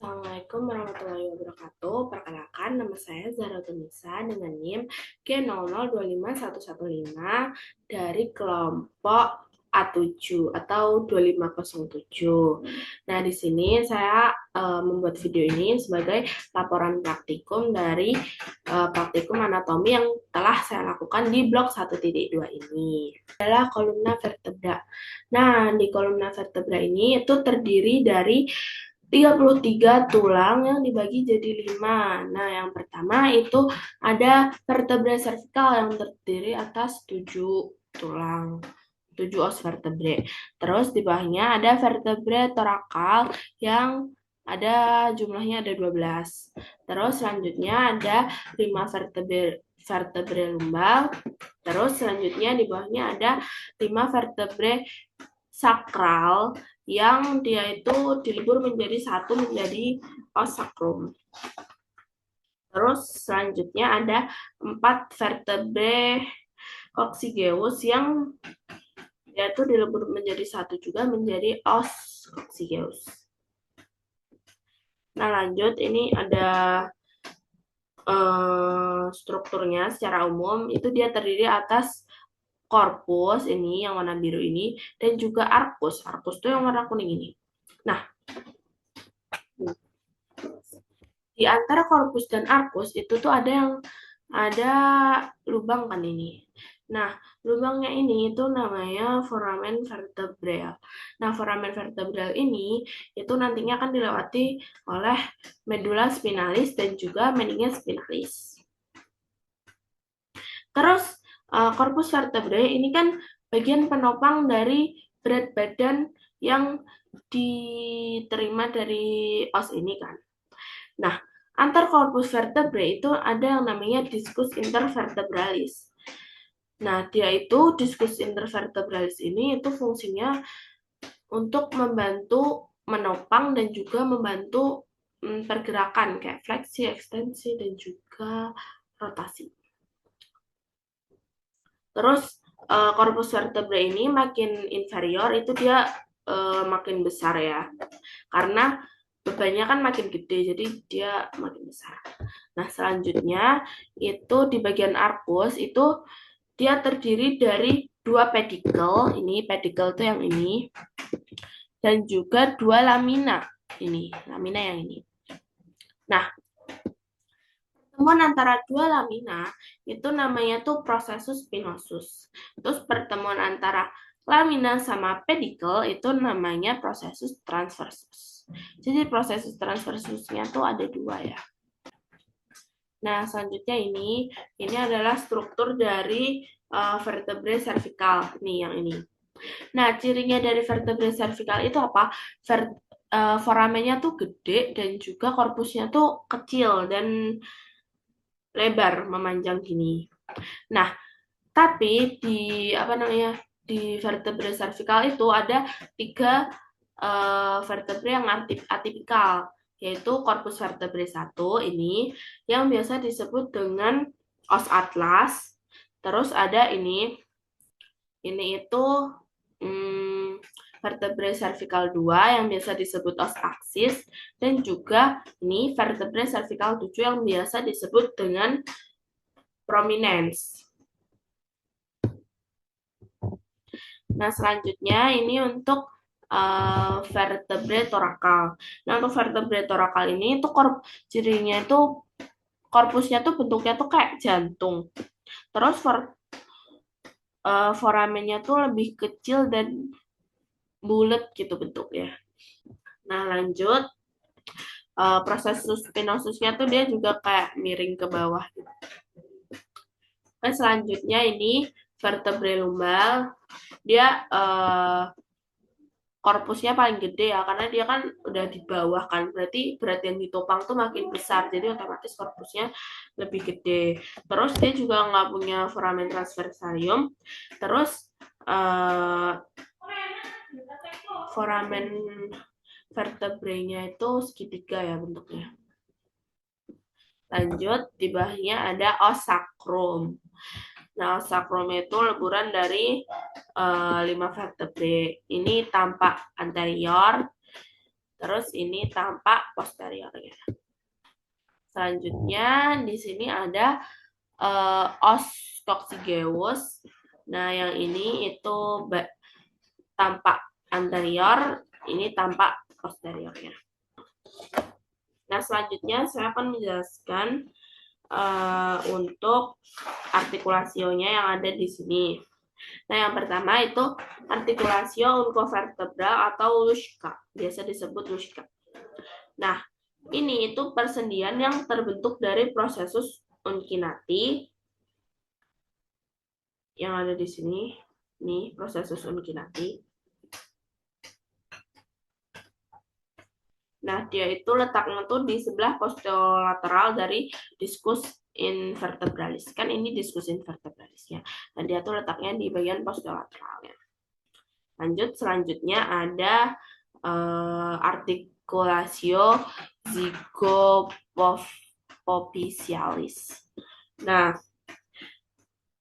Assalamualaikum warahmatullahi wabarakatuh. Perkenalkan, nama saya Zahra Tunisa dengan NIM G0025115 dari kelompok A7 atau 2507. Nah, di sini saya membuat video ini sebagai laporan praktikum dari praktikum anatomi yang telah saya lakukan di blok 1.2 ini. Adalah kolumna vertebra. Nah, di kolumna vertebra ini itu terdiri dari 33 tulang yang dibagi jadi 5. Nah, yang pertama itu ada vertebra cervical yang terdiri atas 7 tulang, 7 os vertebrae. Terus di bawahnya ada vertebra torakal yang jumlahnya ada 12. Terus selanjutnya ada 5 vertebra lumbal. Terus selanjutnya di bawahnya ada 5 vertebra sakral yang dia itu dilebur menjadi satu menjadi os sakrum. Terus selanjutnya ada 4 vertebrae coccygeus yang dia itu dilebur menjadi satu juga menjadi os coccygeus. Nah, lanjut ini ada strukturnya secara umum itu dia terdiri atas korpus ini yang warna biru ini dan juga arcus. Arcus itu yang warna kuning ini. Nah, di antara korpus dan arcus itu tuh ada lubang kan ini. Nah, lubangnya ini itu namanya foramen vertebral. Nah, foramen vertebral ini itu nantinya akan dilewati oleh medula spinalis dan juga meninges spinalis. Terus korpus vertebrae ini kan bagian penopang dari berat badan yang diterima dari os ini kan. Nah, antar korpus vertebrae itu ada yang namanya diskus intervertebralis. Nah, dia itu diskus intervertebralis ini itu fungsinya untuk membantu menopang dan juga membantu pergerakan kayak fleksi, ekstensi, dan juga rotasi. Terus korpus vertebrae ini makin inferior itu dia makin besar ya. Karena bebannya kan makin gede, jadi dia makin besar. Nah, selanjutnya itu di bagian arcus itu dia terdiri dari 2 pedicle, ini pedicle itu yang ini, dan juga 2 lamina, ini, lamina yang ini. Nah, pertemuan antara 2 lamina itu namanya tuh processus spinosus. Terus pertemuan antara lamina sama pedicle itu namanya processus transversus. Jadi processus transversusnya tuh ada 2 ya. Nah, selanjutnya ini adalah struktur dari vertebrae cervical nih yang ini. Nah, cirinya dari vertebrae cervical itu apa? Foramennya tuh gede dan juga korpusnya tuh kecil dan lebar memanjang gini. Nah, tapi di vertebrae cervical itu ada 3 vertebrae yang atipikal, yaitu korpus vertebrae 1 ini yang biasa disebut dengan os atlas. Terus ada ini itu vertebrae cervical 2 yang biasa disebut os aksis dan juga ini vertebrae cervical 7 yang biasa disebut dengan prominence. Nah, selanjutnya ini untuk vertebrae torakal. Nah, untuk vertebrae torakal ini itu cirinya itu korpusnya tuh bentuknya tuh kayak jantung. Terus foramennya tuh lebih kecil dan bulat gitu bentuknya. Nah, lanjut proses spinosusnya tuh dia juga kayak miring ke bawah gitu. Nah, selanjutnya ini vertebrae lumbal. Dia korpusnya paling gede ya, karena dia kan udah di bawah kan, berarti berat yang ditopang tuh makin besar, jadi otomatis korpusnya lebih gede. Terus dia juga nggak punya foramen transversalium. Terus foramen vertebrae-nya itu segitiga ya bentuknya. Lanjut, di bawahnya ada os sacrum. Nah, os sacrum itu leburan dari 5 vertebrae. Ini tampak anterior, Terus ini tampak posteriornya. Selanjutnya di sini ada os coccygeus. Nah, yang ini itu tampak anterior, ini tampak posteriornya. Nah, selanjutnya saya akan menjelaskan untuk artikulasionya yang ada di sini. Nah, yang pertama itu artikulasio uncovertebral atau LUSCA, biasa disebut LUSCA. Nah, ini itu persendian yang terbentuk dari prosesus uncinati yang ada di sini. Nih, prosesus uncinati. Nah, dia itu letaknya tuh di sebelah posterolateral dari diskus invertebralis. Kan ini diskus invertebralis ya. Dan dia tuh letaknya di bagian posterolateralnya. Lanjut, selanjutnya ada articulatio zygopopicialis. Nah,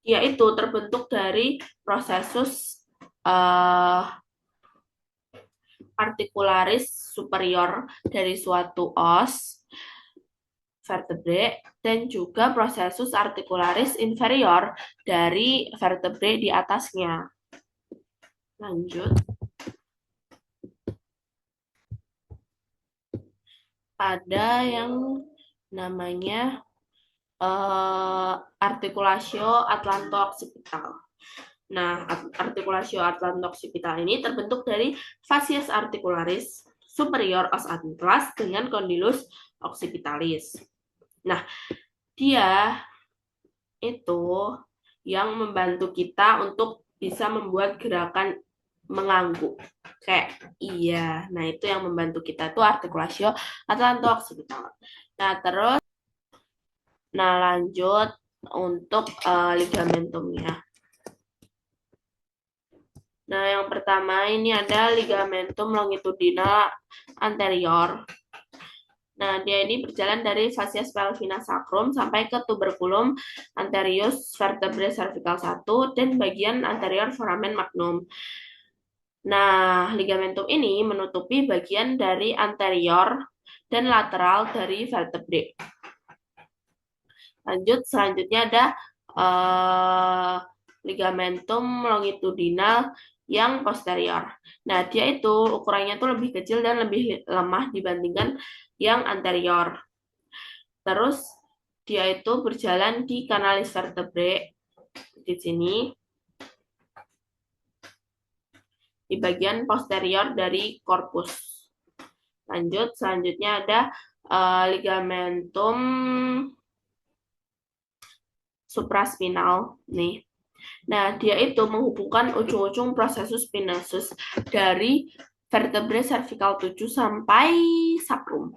dia itu terbentuk dari prosesus articularis superior dari suatu os vertebrae dan juga prosesus articularis inferior dari vertebrae di atasnya. Lanjut. Ada yang namanya articulatio atlanto-occipital. Nah, articulatio atlanto-occipital ini terbentuk dari facies articularis superior os atlas dengan condylus occipitalis. Nah, dia itu yang membantu kita untuk bisa membuat gerakan mengangguk. Kayak iya. Nah, itu yang membantu kita tuh artikulasio atlanto-occipital. Nah, terus lanjut untuk ligamentumnya. Nah, yang pertama ini ada ligamentum longitudinal anterior. Nah, dia ini berjalan dari facies pelvina sacrum sampai ke tuberculum anterius vertebrae cervical 1 dan bagian anterior foramen magnum. Nah, ligamentum ini menutupi bagian dari anterior dan lateral dari vertebrae. Lanjut, selanjutnya ada ligamentum longitudinal yang posterior. Nah, dia itu ukurannya tuh lebih kecil dan lebih lemah dibandingkan yang anterior. Terus dia itu berjalan di kanalis vertebrae di sini di bagian posterior dari korpus. Lanjut, selanjutnya ada ligamentum supraspinal nih. Nah, dia itu menghubungkan ujung-ujung prosesus spinosus dari vertebrae cervical 7 sampai sacrum.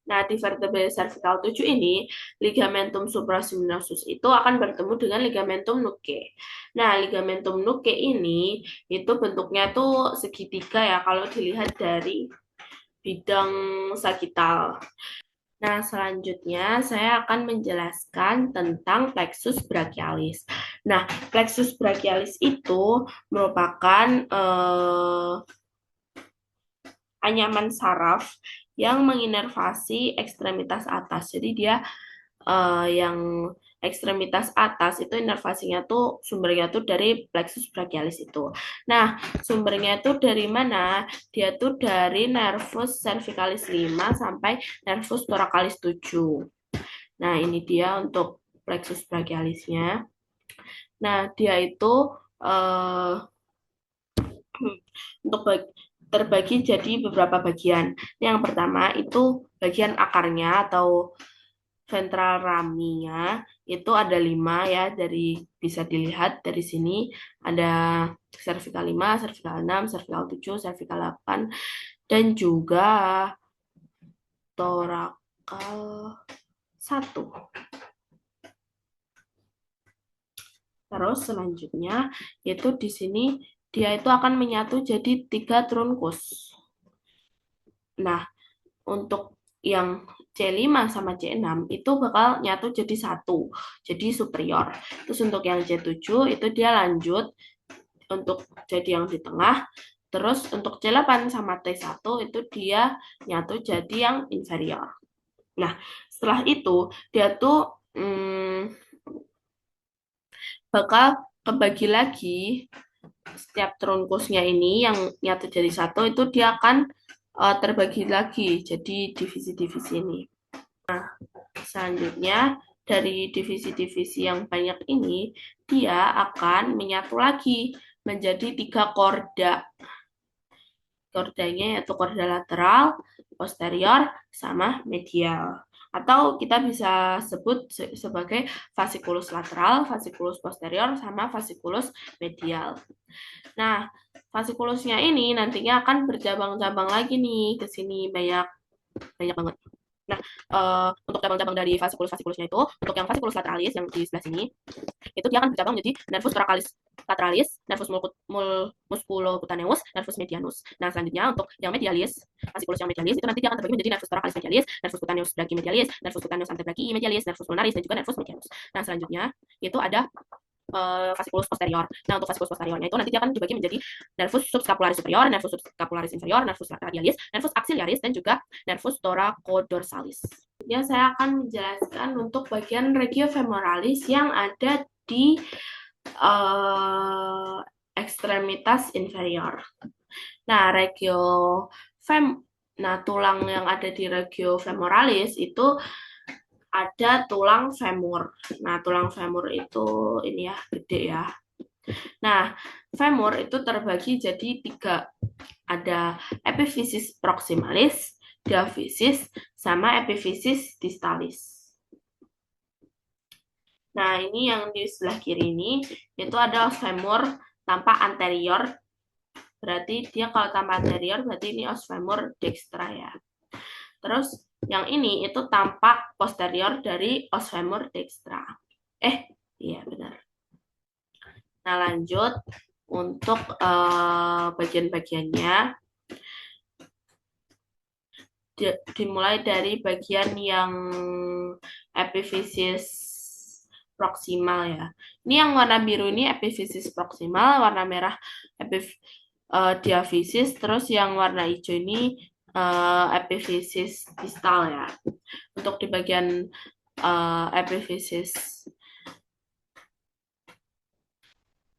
Nah, di vertebrae cervical 7 ini, ligamentum supraspinosus itu akan bertemu dengan ligamentum nuchae. Nah, ligamentum nuchae ini itu bentuknya tuh segitiga ya kalau dilihat dari bidang sagital. Nah, selanjutnya saya akan menjelaskan tentang plexus brachialis. Nah, plexus brachialis itu merupakan anyaman saraf yang menginervasi ekstremitas atas. Jadi dia yang ekstremitas atas itu inervasinya tuh sumbernya tuh dari plexus brachialis itu. Nah, sumbernya tuh dari mana? Dia tuh dari nervus cervicalis 5 sampai nervus thoracalis 7. Nah, ini dia untuk plexus brachialisnya. Nah, dia itu untuk terbagi jadi beberapa bagian. Yang pertama itu bagian akarnya atau ventral raminya itu ada 5 ya, dari bisa dilihat dari sini ada cervical 5, cervical 6, cervical 7, cervical 8 dan juga thoracal 1. Terus selanjutnya itu di sini dia itu akan menyatu jadi 3 trunkus. Nah, untuk yang C5 sama C6 itu bakal nyatu jadi 1, jadi superior. Terus untuk yang C7 itu dia lanjut untuk jadi yang di tengah Terus untuk C8 sama T1 itu dia nyatu jadi yang inferior. Nah, setelah itu dia tuh bakal kebagi lagi setiap trunkusnya ini yang nyatu jadi satu itu dia akan terbagi lagi jadi divisi-divisi ini. Selanjutnya dari divisi-divisi yang banyak ini dia akan menyatu lagi menjadi 3 korda. Kordanya yaitu korda lateral, posterior, sama medial. Atau kita bisa sebut sebagai fasciculus lateral, fasciculus posterior, sama fasciculus medial. Nah, fascikulusnya ini nantinya akan bercabang-cabang lagi nih ke sini banyak banget. Nah, untuk cabang-cabang dari fascikulus-fascikulusnya itu, untuk yang fasciculus lateralis yang di sebelah sini, itu dia akan bercabang menjadi nervus thoracalis lateralis, nervus musculocutaneus, nervus medianus. Nah, selanjutnya untuk yang medialis, fasciculus yang medialis itu nanti dia akan terbagi menjadi nervus thoracalis medialis, nervus cutaneus brachymedialis, nervus cutaneus antebrachii nervus ulnaris dan juga nervus medianus. Nah, selanjutnya itu ada fasciculus posterior. Nah, untuk fasciculus posteriornya itu nanti dia akan dibagi menjadi nervus subscapularis superior, nervus subscapularis inferior, nervus radialis, nervus axillaris, dan juga nervus thoracoldorsalis. Ya, saya akan menjelaskan untuk bagian regiofemoralis yang ada di ekstremitas inferior. Nah, tulang yang ada di regiofemoralis itu ada tulang femur. Nah, tulang femur itu ini ya, gede ya. Nah, femur itu terbagi jadi 3. Ada epiphysis proximalis, diaphysis, sama epiphysis distalis. Nah, ini yang di sebelah kiri ini, itu ada os femur tanpa anterior. Berarti dia kalau tanpa anterior, berarti ini os femur dextra ya. Terus yang ini itu tampak posterior dari os femur dextra. Iya benar. Nah, lanjut untuk bagian-bagiannya. Dimulai dari bagian yang epiphysis proksimal ya. Ini yang warna biru ini epiphysis proksimal, warna merah diaphysis, terus yang warna hijau ini epiphysis distal ya. Untuk di bagian epiphysis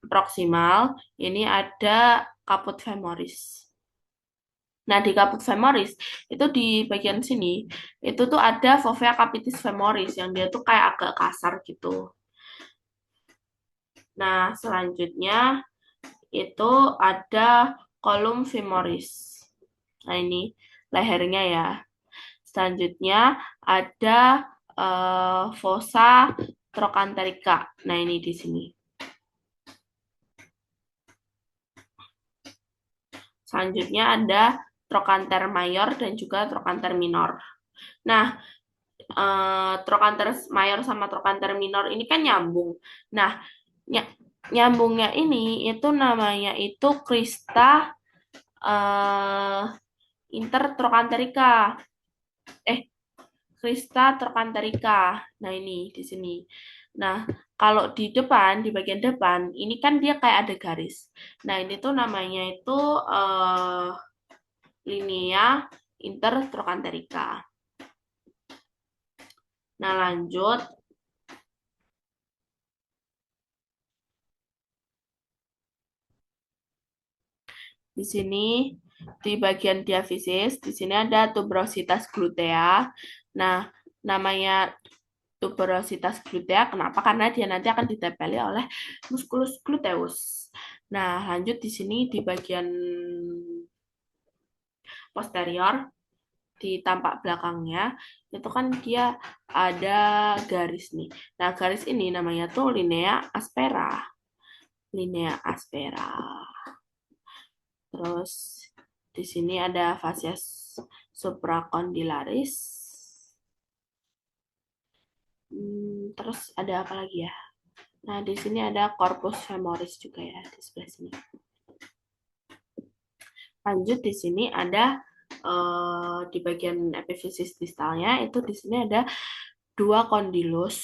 proksimal ini ada caput femoris. Nah, di caput femoris itu di bagian sini itu tuh ada fovea capitis femoris yang dia tuh kayak agak kasar gitu. Nah, selanjutnya itu ada kolum femoris. Nah, ini lehernya ya. Selanjutnya ada fossa trochanterica. Nah, ini di sini. Selanjutnya ada trochanter mayor dan juga trochanter minor. Nah, trochanter mayor sama trochanter minor ini kan nyambung. Nah, nyambungnya ini itu namanya itu crista intertrochanterica. Crista trochanterica. Nah, ini di sini. Nah, kalau di depan, di bagian depan, ini kan dia kayak ada garis. Nah, ini tuh namanya itu linea intertrochanterica. Nah, lanjut. Di sini, di bagian diaphysis, di sini ada tuberositas glutea. Nah, namanya tuberositas glutea, kenapa? Karena dia nanti akan ditempeli oleh musculus gluteus. Nah, lanjut di sini di bagian posterior, di tampak belakangnya, itu kan dia ada garis nih. Nah, garis ini namanya tuh linea aspera. Linea aspera. Terus di sini ada fascia supracondylaris. Terus ada apa lagi ya? Nah, di sini ada corpus femoris juga ya di sebelah sini. Lanjut di sini ada di bagian epiphysis distalnya itu di sini ada 2 kondilus.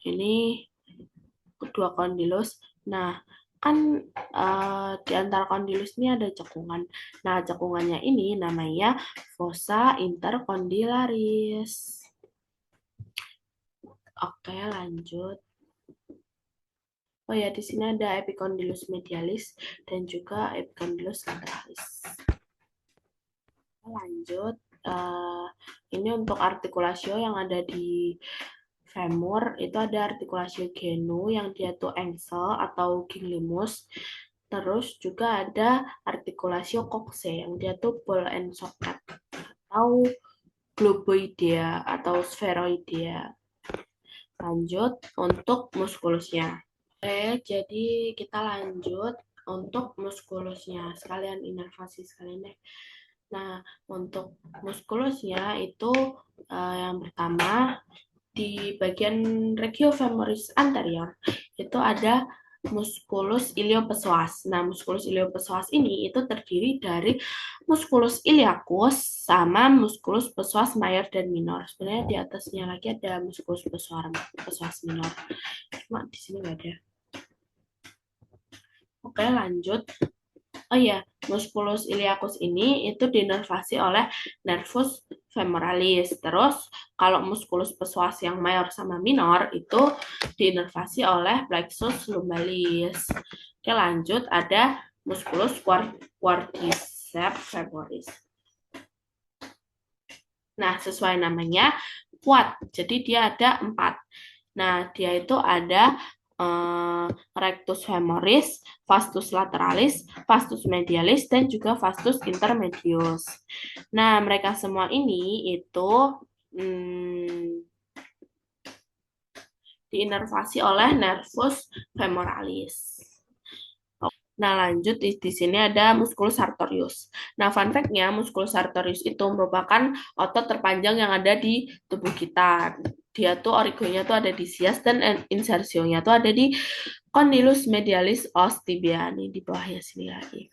Ini kedua kondilus. Nah, kan di antara kondilus ini ada cekungan. Nah, cekungannya ini namanya fossa intercondylaris. Oke, lanjut. Oh ya, di sini ada epicondylus medialis dan juga epicondylus lateralis. Lanjut, ini untuk artikulasio yang ada di femur, itu ada artikulasio genu yang dia tuh engsel atau ginglimus. Terus juga ada artikulasio coxe yang dia tuh ball and socket atau globoidea atau spheroidea. Lanjut untuk muskulusnya. Oke, jadi kita lanjut untuk muskulusnya. Sekalian inervasi sekalian deh. Nah, untuk muskulusnya itu yang pertama di bagian regiofemoris anterior itu ada musculus iliopsoas. Nah, musculus iliopsoas ini itu terdiri dari musculus iliacus sama musculus psoas major dan minor. Sebenarnya di atasnya lagi ada musculus psoas minor. Cuma di sini nggak ada. Oke, lanjut. Oh iya, musculus iliacus ini itu dinervasi oleh nervus femoralis. Terus kalau musculus psoas yang mayor sama minor itu dinervasi oleh plexus lumbalis. Oke, lanjut ada musculus quadriceps femoris. Nah, sesuai namanya quad. Jadi dia ada 4. Nah, dia itu ada rectus femoris, vastus lateralis, vastus medialis, dan juga vastus intermedius. Nah, mereka semua ini itu diinervasi oleh nervus femoralis. Nah, lanjut di sini ada musculus sartorius. Nah, fun fact-nya musculus sartorius itu merupakan otot terpanjang yang ada di tubuh kita. Dia tuh origonya tuh ada di sias dan insersionya tuh ada di condylus medialis os tibia nih di bawahnya sini lagi.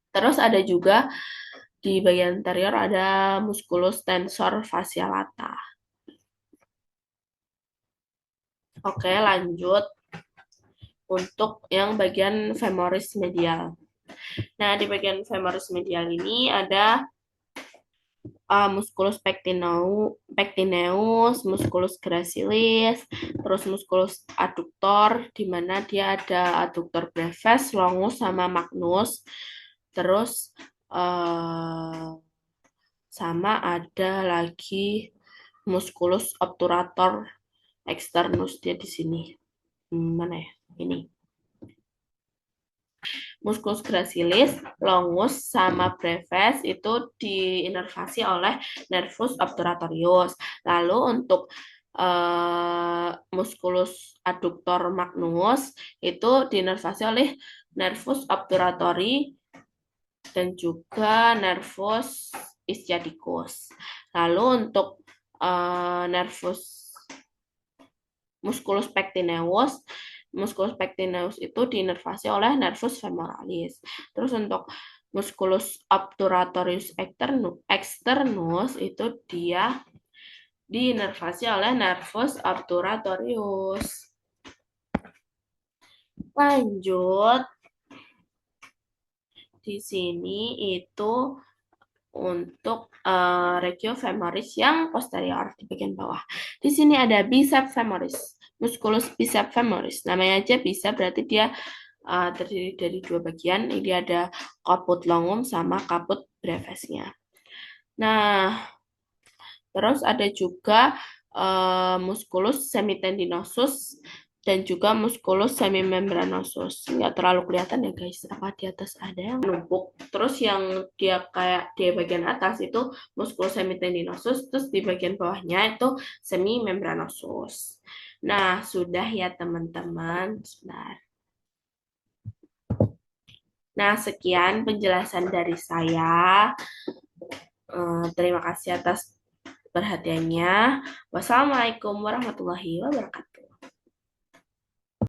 Terus ada juga di bagian anterior ada musculus tensor fascia lata. Oke, lanjut untuk yang bagian femoris medial. Nah, di bagian femoris medial ini ada musculus pectineus, musculus gracilis, terus musculus adductor, di mana dia ada adductor brevis, longus, sama magnus. Terus sama ada lagi musculus obturator externus, dia di sini. Mana ya? Ini. Musculus gracilis, longus, sama brevis itu diinervasi oleh nervus obturatorius. Lalu untuk musculus adductor magnus itu diinervasi oleh nervus obturatori dan juga nervus ischiadicus. Lalu untuk nervus musculus pectineus itu diinervasi oleh nervus femoralis. Terus untuk musculus obturatorius externus itu dia diinervasi oleh nervus obturatorius. Lanjut. Di sini itu untuk regio femoris yang posterior di bagian bawah. Di sini ada biceps femoris, musculus biceps femoris. Namanya aja bicep berarti dia terdiri dari 2 bagian. Ini ada caput longum sama caput brevisnya. Nah, terus ada juga musculus semitendinosus dan juga musculus semimembranosus. Nggak terlalu kelihatan ya guys, apa di atas ada yang numpuk. Terus yang dia kayak di bagian atas itu musculus semitendinosus, terus di bagian bawahnya itu semimembranosus. Nah, sudah ya teman-teman. Nah, sekian penjelasan dari saya. Terima kasih atas perhatiannya. Wassalamualaikum warahmatullahi wabarakatuh.